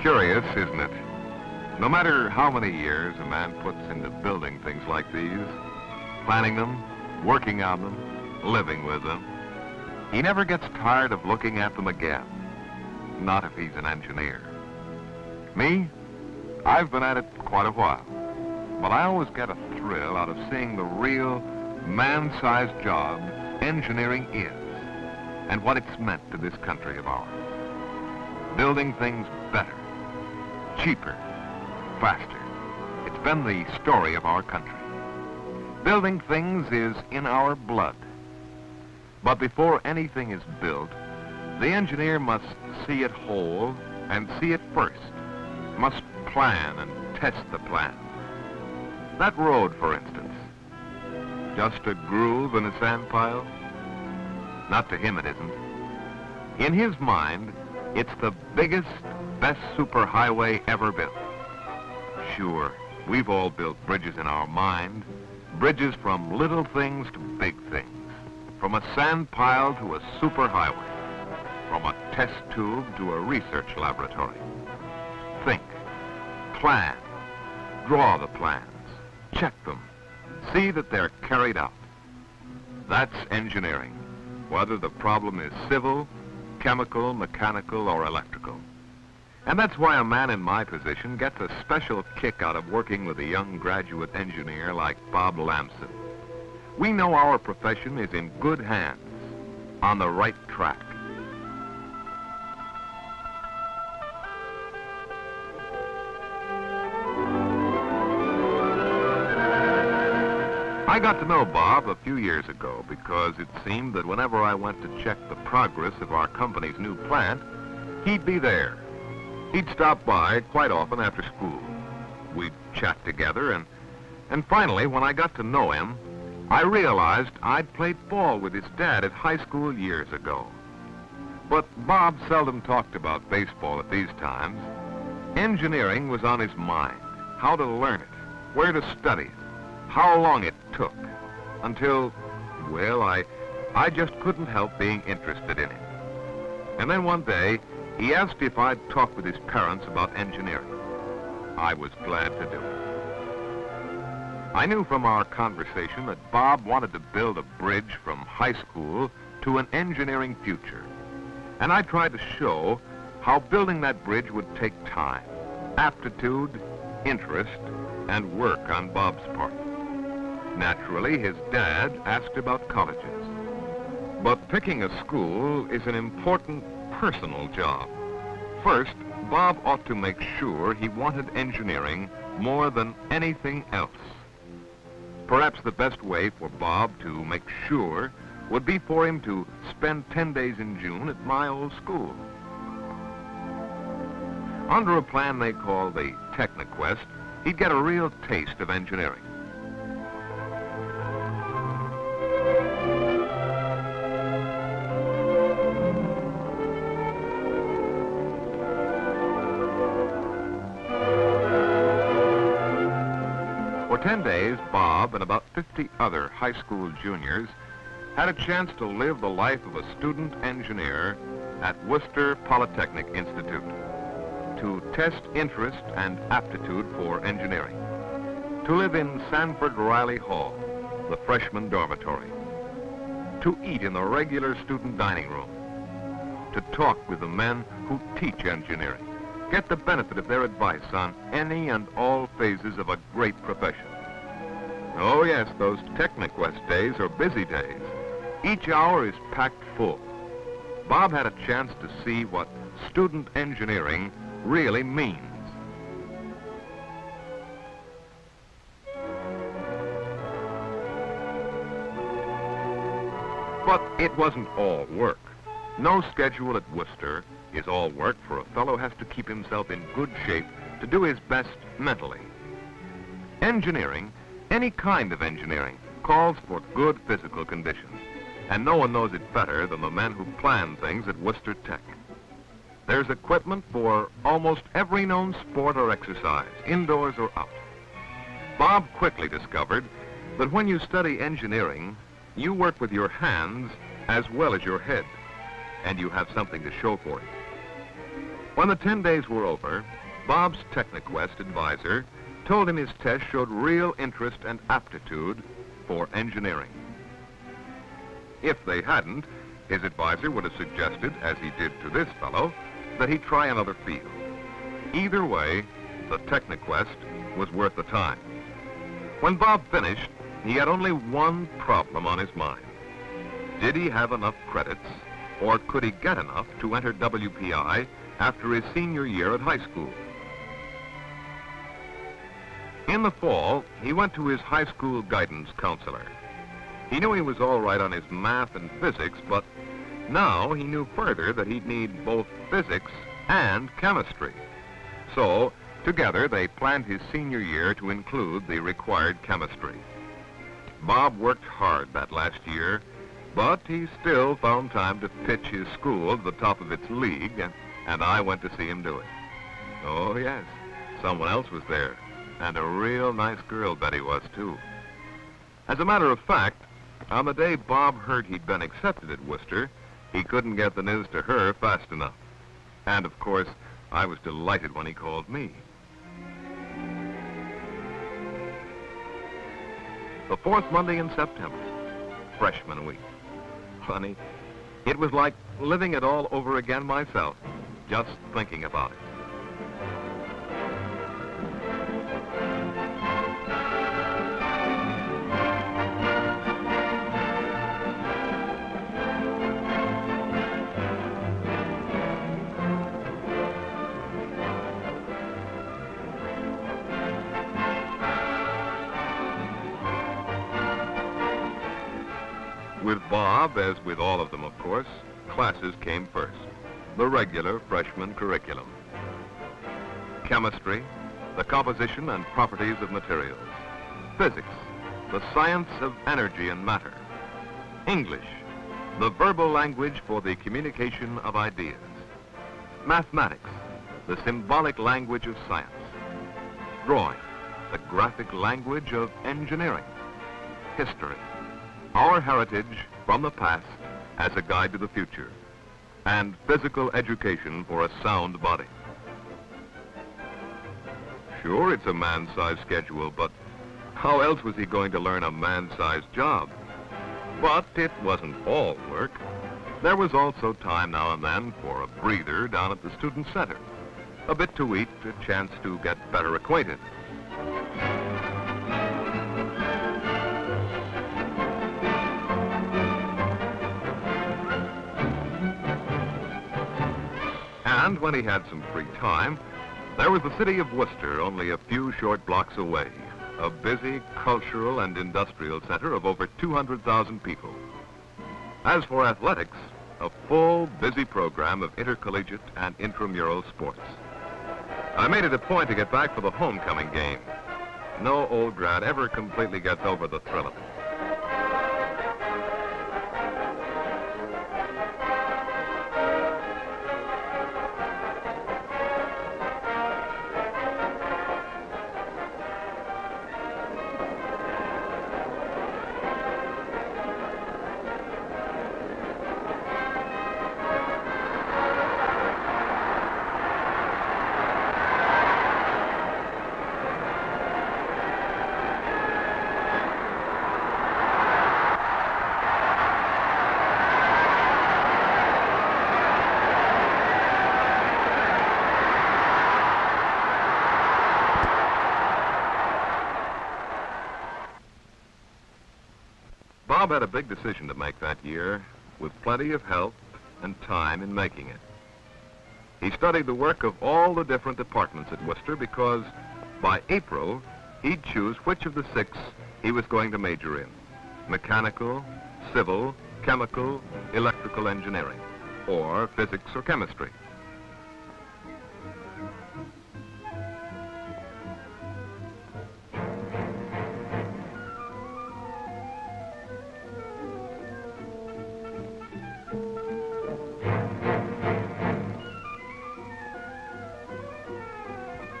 Curious, isn't it? No matter how many years a man puts into building things like these, planning them, working on them, living with them, he never gets tired of looking at them again. Not if he's an engineer. Me? I've been at it quite a while, but I always get a thrill out of seeing the real man-sized job engineering is and what it's meant to this country of ours. Building things better, cheaper, faster. It's been the story of our country. Building things is in our blood. But before anything is built, the engineer must see it whole and see it first, must plan and test the plan. That road, for instance, just a groove in a sand pile? Not to him it isn't. In his mind, it's the biggest, best superhighway ever built. Sure, we've all built bridges in our mind, bridges from little things to big things, from a sand pile to a superhighway, from a test tube to a research laboratory. Think, plan, draw the plans, check them, see that they're carried out. That's engineering, whether the problem is civil, chemical, mechanical, or electrical. And that's why a man in my position gets a special kick out of working with a young graduate engineer like Bob Lamson. We know our profession is in good hands, on the right track. I got to know Bob a few years ago because it seemed that whenever I went to check the progress of our company's new plant, he'd be there. He'd stop by quite often after school. We'd chat together, and finally, when I got to know him, I realized I'd played ball with his dad at high school years ago. But Bob seldom talked about baseball at these times. Engineering was on his mind, how to learn it, where to study it, how long it took, until, well, I just couldn't help being interested in it. And then one day, he asked if I'd talk with his parents about engineering. I was glad to do it. I knew from our conversation that Bob wanted to build a bridge from high school to an engineering future. And I tried to show how building that bridge would take time, aptitude, interest, and work on Bob's part. Naturally, his dad asked about colleges. But picking a school is an important personal job. First, Bob ought to make sure he wanted engineering more than anything else. Perhaps the best way for Bob to make sure would be for him to spend 10 days in June at my old school. Under a plan they call the TechniQuest, he'd get a real taste of engineering. For 10 days, Bob and about 50 other high school juniors had a chance to live the life of a student engineer at Worcester Polytechnic Institute, to test interest and aptitude for engineering, to live in Sanford Riley Hall, the freshman dormitory, to eat in the regular student dining room, to talk with the men who teach engineering, get the benefit of their advice on any and all phases of a great profession. Oh yes, those TechniQuest days are busy days. Each hour is packed full. Bob had a chance to see what student engineering really means. But it wasn't all work. No schedule at Worcester is all work, for a fellow has to keep himself in good shape to do his best mentally. Engineering, any kind of engineering, calls for good physical conditions, and no one knows it better than the men who plan things at Worcester Tech. There's equipment for almost every known sport or exercise, indoors or out. Bob quickly discovered that when you study engineering, you work with your hands as well as your head, and you have something to show for it. When the 10 days were over, Bob's TechniQuest advisor told him his test showed real interest and aptitude for engineering. If they hadn't, his advisor would have suggested, as he did to this fellow, that he try another field. Either way, the TechniQuest was worth the time. When Bob finished, he had only one problem on his mind. Did he have enough credits, or could he get enough to enter WPI after his senior year at high school? In the fall, he went to his high school guidance counselor. He knew he was all right on his math and physics, but now he knew further that he'd need both physics and chemistry. So, together, they planned his senior year to include the required chemistry. Bob worked hard that last year, but he still found time to pitch his school to the top of its league, and I went to see him do it. Oh, yes, someone else was there, and a real nice girl Betty was, too. As a matter of fact, on the day Bob heard he'd been accepted at Worcester, he couldn't get the news to her fast enough. And, of course, I was delighted when he called me. The fourth Monday in September, freshman week. Honey, it was like living it all over again myself, just thinking about it. With Bob, as with all of them, of course, classes came first. The regular freshman curriculum. Chemistry, the composition and properties of materials. Physics, the science of energy and matter. English, the verbal language for the communication of ideas. Mathematics, the symbolic language of science. Drawing, the graphic language of engineering. History, our heritage from the past as a guide to the future, and physical education for a sound body. Sure, it's a man-sized schedule, but how else was he going to learn a man-sized job? But it wasn't all work. There was also time now and then for a breather down at the student center, a bit to eat, a chance to get better acquainted. And when he had some free time, there was the city of Worcester, only a few short blocks away, a busy cultural and industrial center of over 200,000 people. As for athletics, a full, busy program of intercollegiate and intramural sports. I made it a point to get back for the homecoming game. No old grad ever completely gets over the thrill of it. Bob had a big decision to make that year, with plenty of help and time in making it. He studied the work of all the different departments at Worcester because by April, he'd choose which of the 6 he was going to major in: mechanical, civil, chemical, electrical engineering, or physics or chemistry.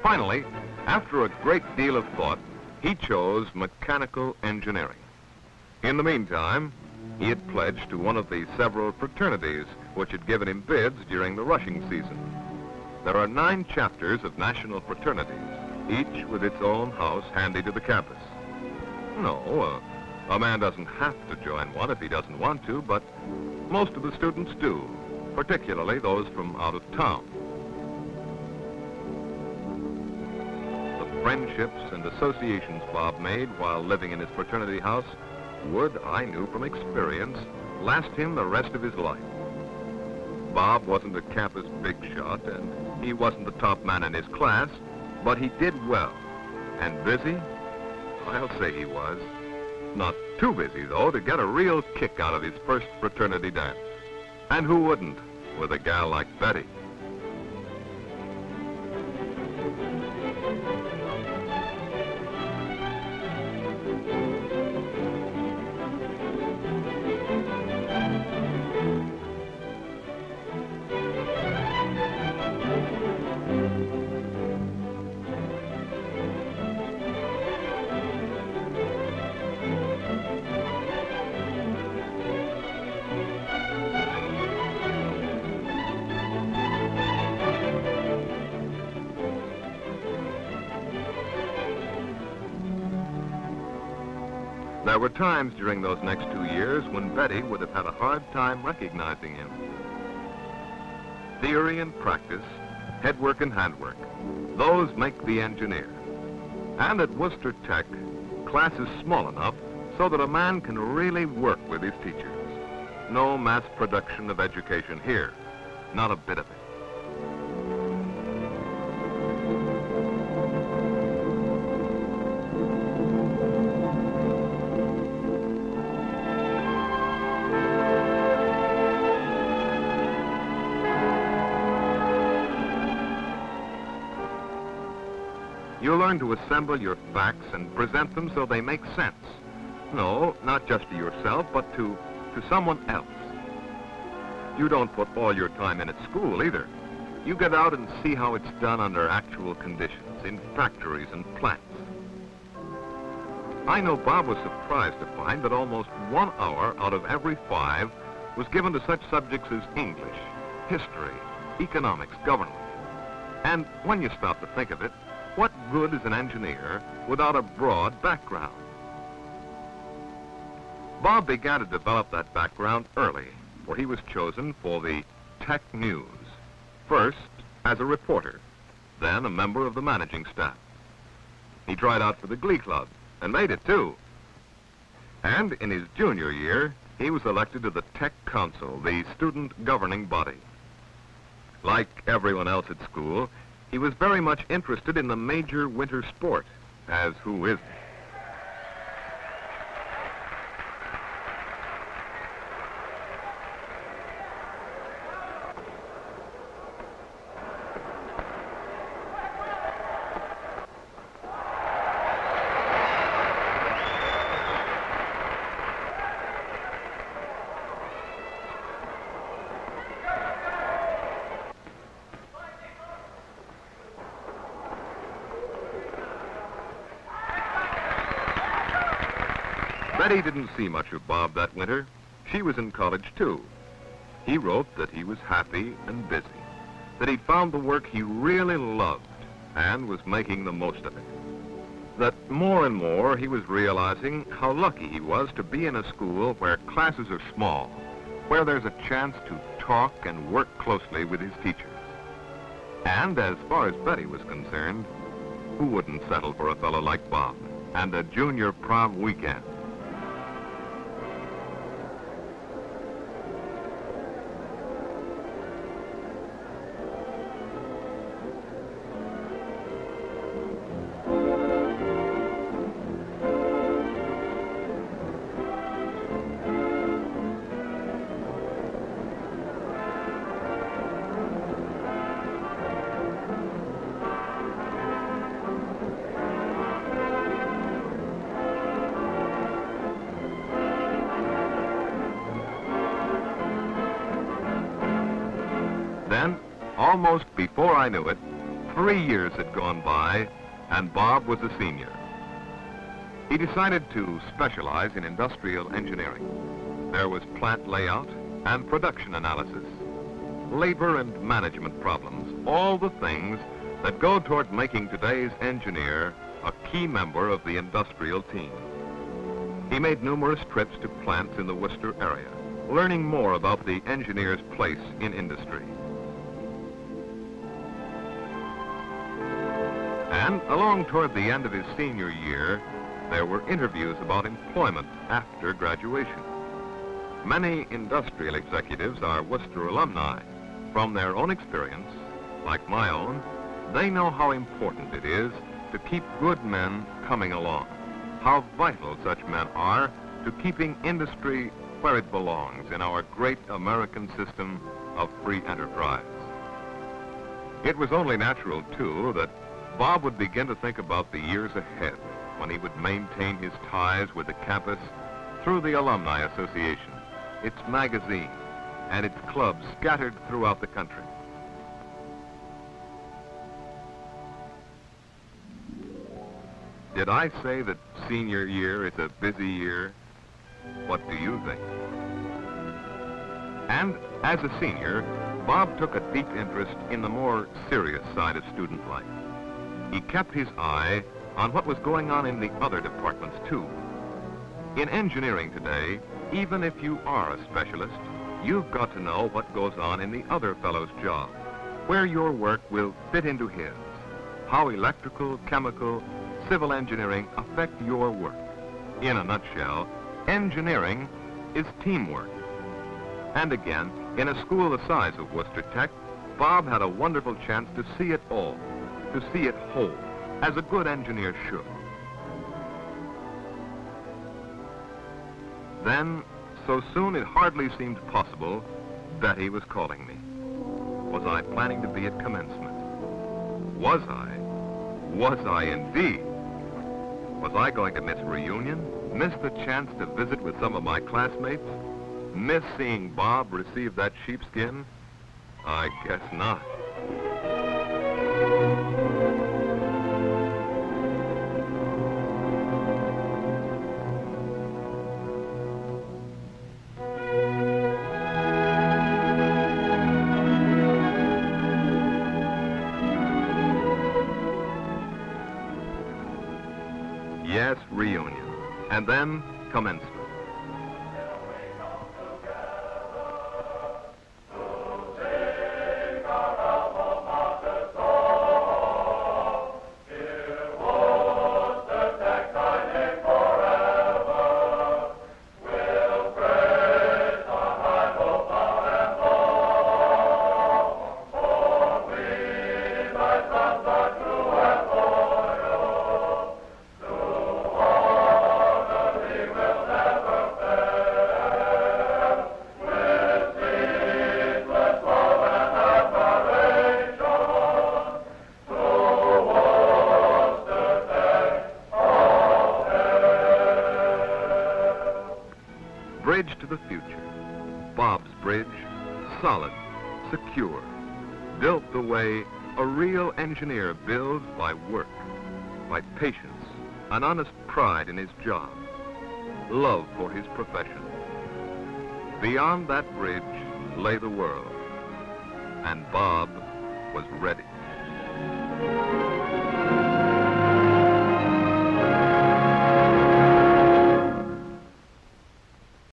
Finally, after a great deal of thought, he chose mechanical engineering. In the meantime, he had pledged to one of the several fraternities which had given him bids during the rushing season. There are 9 chapters of national fraternities, each with its own house handy to the campus. No, a man doesn't have to join one if he doesn't want to, but most of the students do, particularly those from out of town. The friendships and associations Bob made while living in his fraternity house would, I knew from experience, last him the rest of his life. Bob wasn't a campus big shot, and he wasn't the top man in his class, but he did well. And busy? I'll say he was. Not too busy, though, to get a real kick out of his first fraternity dance. And who wouldn't, with a gal like Betty? There were times during those next 2 years when Betty would have had a hard time recognizing him. Theory and practice, headwork and handwork, those make the engineer. And at Worcester Tech, class is small enough so that a man can really work with his teachers. No mass production of education here, not a bit of it. You learn to assemble your facts and present them so they make sense. No, not just to yourself, but to someone else. You don't put all your time in at school either. You get out and see how it's done under actual conditions, in factories and plants. I know Bob was surprised to find that almost 1 hour out of every 5 was given to such subjects as English, history, economics, government. And when you stop to think of it, what good is an engineer without a broad background? Bob began to develop that background early, for he was chosen for the Tech News. First, as a reporter, then a member of the managing staff. He tried out for the Glee Club, and made it too. And in his junior year, he was elected to the Tech Council, the student governing body. Like everyone else at school, he was very much interested in the major winter sport, as who isn't? Betty didn't see much of Bob that winter. She was in college, too. He wrote that he was happy and busy, that he'd found the work he really loved and was making the most of it. That more and more he was realizing how lucky he was to be in a school where classes are small, where there's a chance to talk and work closely with his teachers. And as far as Betty was concerned, who wouldn't settle for a fellow like Bob and a junior prom weekend? Then, almost before I knew it, 3 years had gone by, and Bob was a senior. He decided to specialize in industrial engineering. There was plant layout and production analysis. labor and management problems, all the things that go toward making today's engineer a key member of the industrial team. He made numerous trips to plants in the Worcester area, learning more about the engineer's place in industry. And along toward the end of his senior year, there were interviews about employment after graduation. Many industrial executives are Worcester alumni. From their own experience, like my own, they know how important it is to keep good men coming along, how vital such men are to keeping industry where it belongs in our great American system of free enterprise. It was only natural, too, that Bob would begin to think about the years ahead when he would maintain his ties with the campus through the Alumni Association, its magazine, and its clubs scattered throughout the country. Did I say that senior year is a busy year? What do you think? And as a senior, Bob took a deep interest in the more serious side of student life. He kept his eye on what was going on in the other departments, too. In engineering today, even if you are a specialist, you've got to know what goes on in the other fellow's job, where your work will fit into his, how electrical, chemical, civil engineering affect your work. In a nutshell, engineering is teamwork. And again, in a school the size of Worcester Tech, Bob had a wonderful chance to see it all, to see it whole, as a good engineer should. Then, so soon it hardly seemed possible, Betty was calling me. Was I planning to be at commencement? Was I? Was I indeed? Was I going to miss reunion? Miss the chance to visit with some of my classmates? Miss seeing Bob receive that sheepskin? I guess not. Yes, reunion. And then commencement. Bridge to the future. Bob's bridge, solid, secure, built the way a real engineer builds by work, by patience, an honest pride in his job, love for his profession. Beyond that bridge lay the world, and Bob was ready.